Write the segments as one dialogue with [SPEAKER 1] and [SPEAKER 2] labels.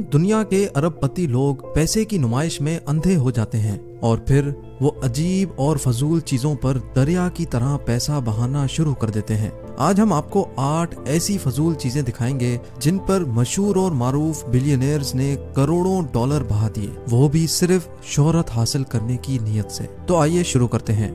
[SPEAKER 1] दुनिया के अरबपति लोग पैसे की नुमाइश में अंधे हो जाते हैं और फिर वो अजीब और फजूल चीजों पर दरिया की तरह पैसा बहाना शुरू कर देते हैं। आज हम आपको 8 ऐसी फजूल चीजें दिखाएंगे जिन पर मशहूर और मारूफ बिलियनियर्स ने करोड़ों डॉलर बहा दिए, वो भी सिर्फ शोहरत हासिल करने की नीयत से। तो आइए शुरू करते हैं।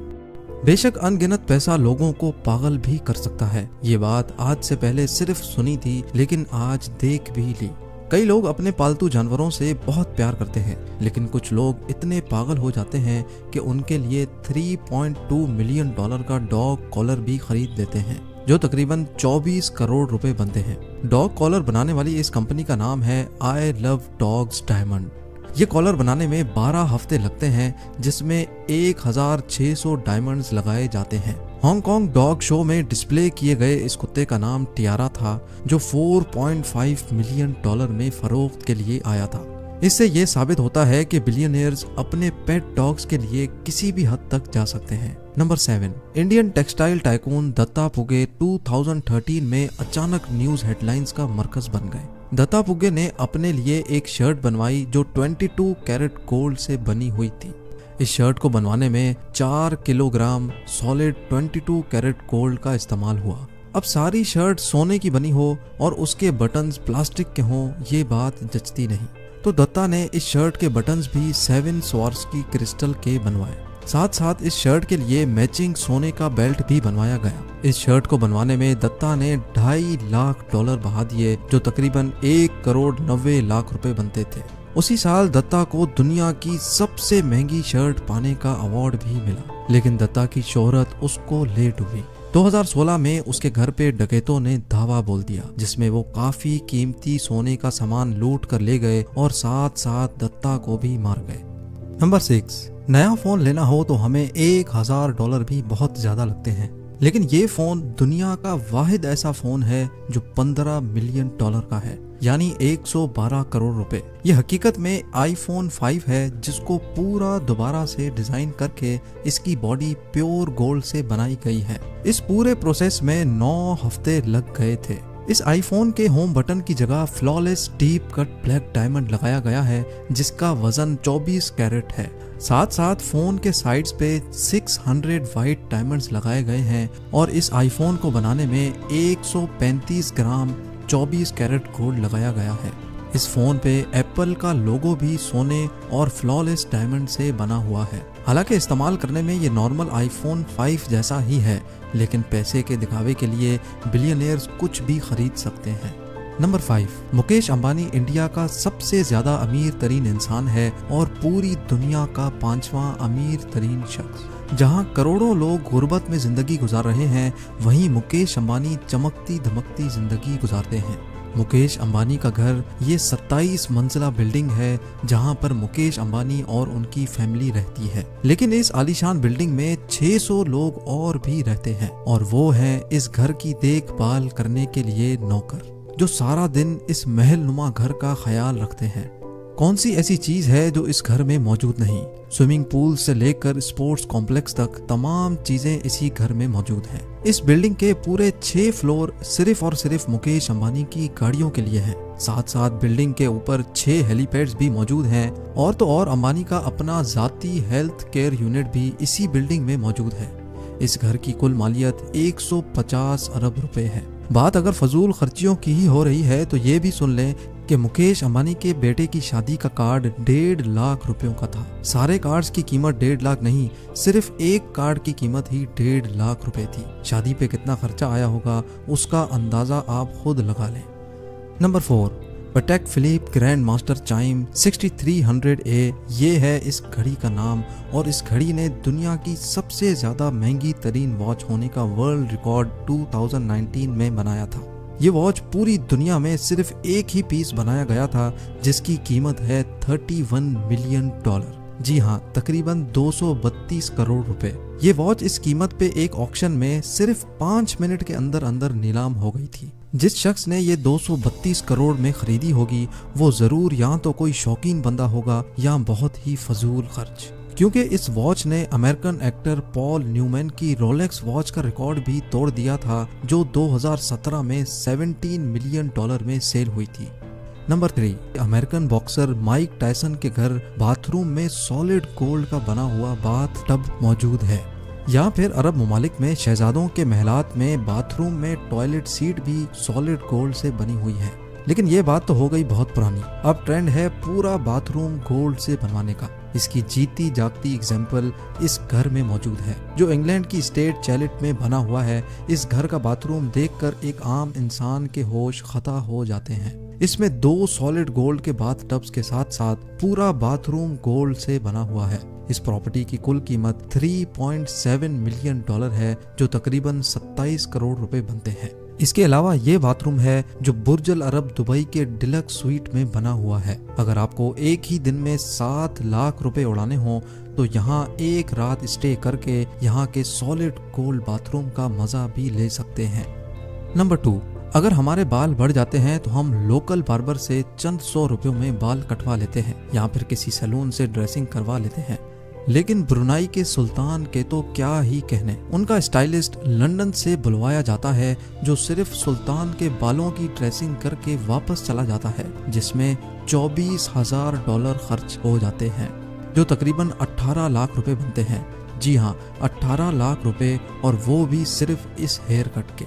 [SPEAKER 1] बेशक अनगिनत पैसा लोगों को पागल भी कर सकता है। ये बात आज से पहले सिर्फ सुनी थी, लेकिन आज देख भी ली। कई लोग अपने पालतू जानवरों से बहुत प्यार करते हैं, लेकिन कुछ लोग इतने पागल हो जाते हैं कि उनके लिए 3.2 मिलियन डॉलर का डॉग कॉलर भी खरीद लेते हैं, जो तकरीबन 24 करोड़ रुपए बनते हैं। डॉग कॉलर बनाने वाली इस कंपनी का नाम है आई लव डॉग्स डायमंड। ये कॉलर बनाने में 12 हफ्ते लगते हैं, जिसमें 1600 डायमंड्स लगाए जाते हैं। हांगकांग डॉग शो में डिस्प्ले किए गए इस कुत्ते का नाम टियारा था, जो 4.5 मिलियन डॉलर में फरोख्त के लिए आया था। इससे ये साबित होता है कि बिलियनियर्स अपने पेट डॉग्स के लिए किसी भी हद तक जा सकते हैं। Number 7, Indian textile tycoon Datta Phuge 2013 में अचानक न्यूज हेडलाइंस का मरकज बन गए। दत्ता पुगे ने अपने लिए एक शर्ट बनवाई जो 22 कैरेट गोल्ड से बनी हुई थी। इस शर्ट को बनवाने में 4 किलोग्राम सॉलिड 22 कैरेट गोल्ड का इस्तेमाल हुआ। अब सारी शर्ट सोने की बनी हो और उसके बटन्स प्लास्टिक के हों, ये बात जचती नहीं। तो दत्ता ने इस शर्ट के बटन्स भी 7 स्वारोस्की क्रिस्टल के बनवाए। साथ साथ इस शर्ट के लिए मैचिंग सोने का बेल्ट भी बनवाया गया। इस शर्ट को बनवाने में दत्ता ने 2.5 लाख डॉलर बहा दिए, जो तकरीबन 1 करोड़ 90 लाख रुपए बनते थे। उसी साल दत्ता को दुनिया की सबसे महंगी शर्ट पाने का अवार्ड भी मिला, लेकिन दत्ता की शोहरत उसको ले डूबी। 2016 में उसके घर पे डकैतों ने धावा बोल दिया, जिसमें वो काफी कीमती सोने का सामान लूट कर ले गए और साथ साथ दत्ता को भी मार गए। नंबर 6, नया फोन लेना हो तो हमें $1000 भी बहुत ज्यादा लगते हैं, लेकिन ये फोन दुनिया का वाहिद ऐसा फोन है जो 15 मिलियन डॉलर का है, यानी 112 करोड़ रुपए। ये हकीकत में आईफोन 5 है, जिसको पूरा दोबारा से डिजाइन करके इसकी बॉडी प्योर गोल्ड से बनाई गई है। इस पूरे प्रोसेस में 9 हफ्ते लग गए थे। इस आईफोन के होम बटन की जगह flawless deep cut black diamond लगाया गया है, जिसका वजन 24 कैरेट है। साथ साथ फोन के साइड्स पे 600 वाइट डायमंड्स लगाए गए हैं और इस आईफोन को बनाने में 135 ग्राम 24 कैरेट गोल्ड लगाया गया है। इस फोन पे एप्पल का लोगो भी सोने और फ्लॉलेस डायमंड से बना हुआ है। हालांकि इस्तेमाल करने में ये नॉर्मल आईफोन 5 जैसा ही है, लेकिन पैसे के दिखावे के लिए बिलियनियर्स कुछ भी खरीद सकते हैं। नंबर 5, मुकेश अंबानी इंडिया का सबसे ज्यादा अमीर तरीन इंसान है और पूरी दुनिया का 5वां अमीर तरीन शख्स। जहां करोड़ों लोग गुर्बत में जिंदगी गुजार रहे हैं, वहीं मुकेश अंबानी चमकती धमकती जिंदगी गुजारते हैं। मुकेश अंबानी का घर ये 27 मंजिला बिल्डिंग है, जहां पर मुकेश अंबानी और उनकी फैमिली रहती है। लेकिन इस आलीशान बिल्डिंग में 600 लोग और भी रहते हैं, और वो हैं इस घर की देखभाल करने के लिए नौकर, जो सारा दिन इस महल नुमा घर का ख्याल रखते हैं। कौन सी ऐसी चीज है जो इस घर में मौजूद नहीं? स्विमिंग पूल से लेकर स्पोर्ट्स कॉम्प्लेक्स तक तमाम चीजें इसी घर में मौजूद हैं। इस बिल्डिंग के पूरे 6 फ्लोर सिर्फ और सिर्फ मुकेश अंबानी की गाड़ियों के लिए हैं। साथ साथ बिल्डिंग के ऊपर 6 हेलीपैड्स भी मौजूद हैं, और तो और अंबानी का अपना जाती हेल्थ केयर यूनिट भी इसी बिल्डिंग में मौजूद है। इस घर की कुल मालियत 150 अरब रुपए है। बात अगर फजूल खर्चियों की ही हो रही है तो ये भी सुन लें कि मुकेश अंबानी के बेटे की शादी का कार्ड 1.5 लाख रुपयों का था। सारे कार्ड्स की कीमत 1.5 लाख नहीं, सिर्फ एक कार्ड की कीमत ही 1.5 लाख रुपए थी। शादी पे कितना खर्चा आया होगा उसका अंदाजा आप खुद लगा लें। Number 4, Patek Philippe grand master chime 6300A, ये है इस घड़ी का नाम, और इस घड़ी ने दुनिया की सबसे ज्यादा महंगी तरीन वॉच होने का वर्ल्ड रिकॉर्ड 2019 में बनाया था। ये वॉच पूरी दुनिया में सिर्फ एक ही पीस बनाया गया था, जिसकी कीमत है 31 मिलियन डॉलर। जी हाँ, तकरीबन 232 करोड़ रुपए। ये वॉच इस कीमत पे एक ऑक्शन में सिर्फ 5 मिनट के अंदर अंदर नीलाम हो गई थी। जिस शख्स ने ये 232 करोड़ में खरीदी होगी, वो जरूर या तो कोई शौकीन बंदा होगा या बहुत ही फजूल खर्च, क्योंकि इस वॉच ने अमेरिकन एक्टर पॉल न्यूमैन की रोलेक्स वॉच का रिकॉर्ड भी तोड़ दिया था, जो 2017 में 17 मिलियन डॉलर में सेल हुई थी। Number 3, American boxer Mike Tyson के घर बाथरूम में सॉलिड गोल्ड का बना हुआ बाथ टब मौजूद है। या फिर अरब ममालिक में शहजादों के महलात में बाथरूम में टॉयलेट सीट भी सॉलिड गोल्ड से बनी हुई है। लेकिन ये बात तो हो गई बहुत पुरानी। अब ट्रेंड है पूरा बाथरूम गोल्ड से बनवाने का। इसकी जीती जागती एग्जाम्पल इस घर में मौजूद है, जो इंग्लैंड की स्टेट चैलेट में बना हुआ है। इस घर का बाथरूम देखकर एक आम इंसान के होश खता हो जाते हैं। इसमें 2 सॉलिड गोल्ड के बाथ टब्स के साथ साथ पूरा बाथरूम गोल्ड से बना हुआ है। इस प्रॉपर्टी की कुल कीमत $3.7 मिलियन है, जो तकरीबन 27 करोड़ रुपए बनते हैं। इसके अलावा ये बाथरूम है जो बुर्ज अल अरब दुबई के डिलक्स स्वीट में बना हुआ है। अगर आपको एक ही दिन में 7 लाख रुपए उड़ाने हो तो यहाँ एक रात स्टे करके यहाँ के सॉलिड गोल्ड बाथरूम का मजा भी ले सकते हैं। नंबर 2, अगर हमारे बाल बढ़ जाते हैं तो हम लोकल बार्बर से चंद 100 रुपयों में बाल कटवा लेते हैं या फिर किसी सैलून से ड्रेसिंग करवा लेते हैं। लेकिन ब्रुनाई के सुल्तान के तो क्या ही कहने। उनका स्टाइलिस्ट लंदन से बुलवाया जाता है, जो सिर्फ सुल्तान के बालों की ड्रेसिंग करके वापस चला जाता है, जिसमें $24,000 खर्च हो जाते हैं, जो तकरीबन 18 लाख रुपए बनते हैं। जी हाँ, 18 लाख रुपए, और वो भी सिर्फ इस हेयर कट के।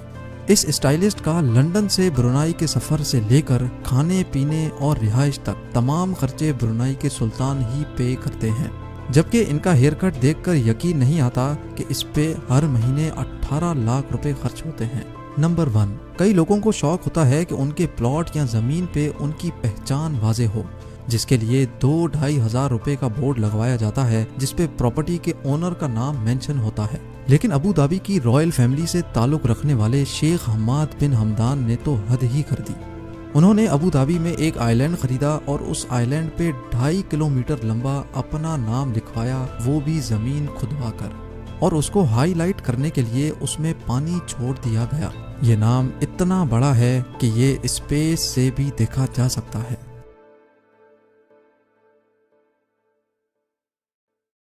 [SPEAKER 1] इस स्टाइलिस्ट का लंदन से ब्रुनाई के सफर से लेकर खाने पीने और रिहाइश तक तमाम खर्चे ब्रुनाई के सुल्तान ही पे करते हैं। जबकि इनका हेयर कट देखकर यकीन नहीं आता कि इस पे हर महीने 18 लाख रुपए खर्च होते हैं। नंबर 1, कई लोगों को शौक होता है कि उनके प्लॉट या जमीन पे उनकी पहचान वाजे हो, जिसके लिए 2-2.5 हजार रुपए का बोर्ड लगवाया जाता है, जिसपे प्रॉपर्टी के ओनर का नाम मेंशन होता है। लेकिन अबू धाबी की रॉयल फैमिली से ताल्लुक रखने वाले शेख हम्माद बिन हमदान ने तो हद ही कर दी। उन्होंने अबू धाबी में एक आइलैंड खरीदा और उस आइलैंड पे 2.5 किलोमीटर लंबा अपना नाम लिखवाया, वो भी जमीन खुदवा कर, और उसको हाईलाइट करने के लिए उसमें पानी छोड़ दिया गया। ये नाम इतना बड़ा है कि ये स्पेस से भी देखा जा सकता है।